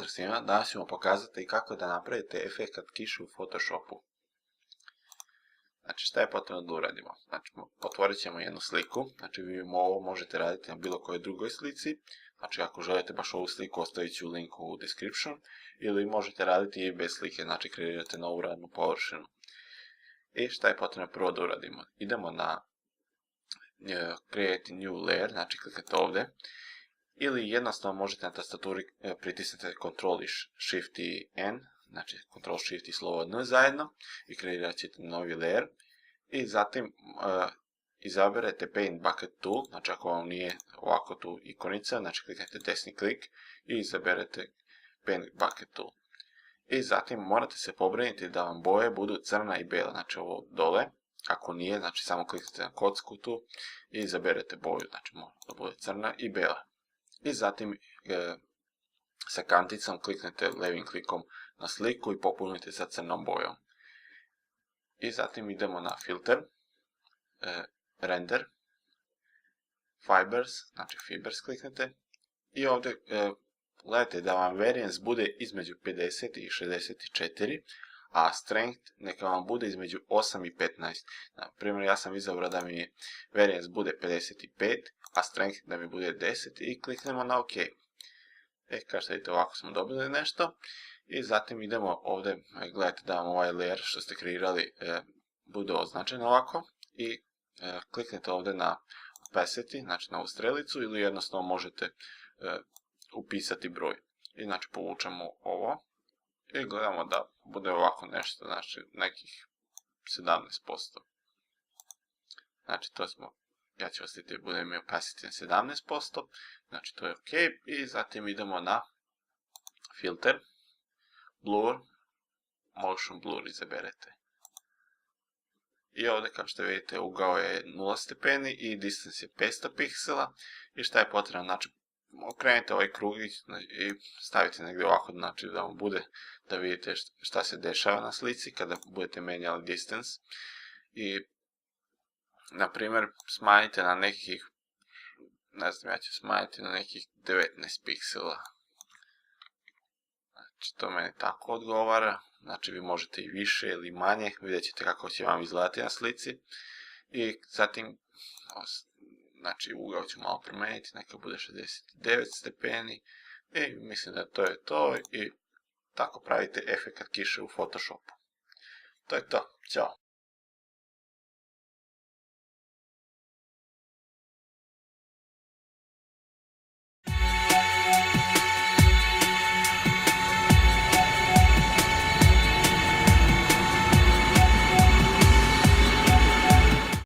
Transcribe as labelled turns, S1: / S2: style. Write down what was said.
S1: Pozdrav svima, danas ćemo pokazati kako da napravite efekat kiše u Photoshopu. Znači šta je potrebno da uradimo? Znači otvorit ćemo jednu sliku, znači vi ovo možete raditi na bilo kojoj drugoj slici, znači ako želite baš ovu sliku ostavit ću link u description, ili možete raditi i bez slike, znači kreirate novu radnu površinu. I šta je potrebno prvo da uradimo? Idemo na Create New Layer, znači kliknete ovdje, ili jednostavno možete na tastaturi pritisnete Ctrl i Shift i N, znači Ctrl Shift i slovo N zajedno i kreirat ćete novi layer. I zatim izaberete Paint Bucket Tool, znači ako vam nije ovako tu ikonica, znači kliknete desni klik i izaberete Paint Bucket Tool. I zatim morate se pobrinuti da vam boje budu crna i bela, znači ovo dole. Ako nije, znači samo kliknete na kocku tu i izaberete boju, znači mora da bude crna i bela. I zatim sa kanticom kliknete levim klikom na sliku i popunite sa crnom bojom. I zatim idemo na filter, render, fibers, znači fibers kliknete i ovdje gledajte da vam variance bude između 50 i 64, a strength neka vam bude između 8 i 15. Na primjer, ja sam izabrao da mi variance bude 55, a strength da mi bude 10 i kliknemo na OK. Kao što vidite, ovako smo dobili nešto. I zatim idemo ovdje, gledajte da vam ovaj layer što ste kreirali bude označen ovako. I kliknete ovdje na opacity, znači na ovu strelicu, ili jednostavno možete upisati broj. I znači povučemo ovo. I gledamo da bude ovako nešto, znači nekih 17%. Znači to smo, ja ću ostaviti da bude mi opacity na 17%, znači to je ok. I zatim idemo na filter, blur, motion blur izaberete. I ovdje kao što vidite ugao je 0 stepeni i distance je 500 piksela. I šta je potrebno, znači okrenite ovaj krug i stavite negdje ovako, znači da vam bude, da vidite šta se dešava na slici kada budete menjali distance. I na primjer smanjite na nekih, ne znam, ja ću smanjiti na nekih 19 piksela. Znači to meni tako odgovara, znači vi možete i više ili manje, vidjet ćete kako će vam izgledati na slici. I zatim, znači ugao ću malo promijeniti, neka bude 69 stepeni i mislim da to je to i tako pravite efekat kiše u Photoshopu. To je to, ćao!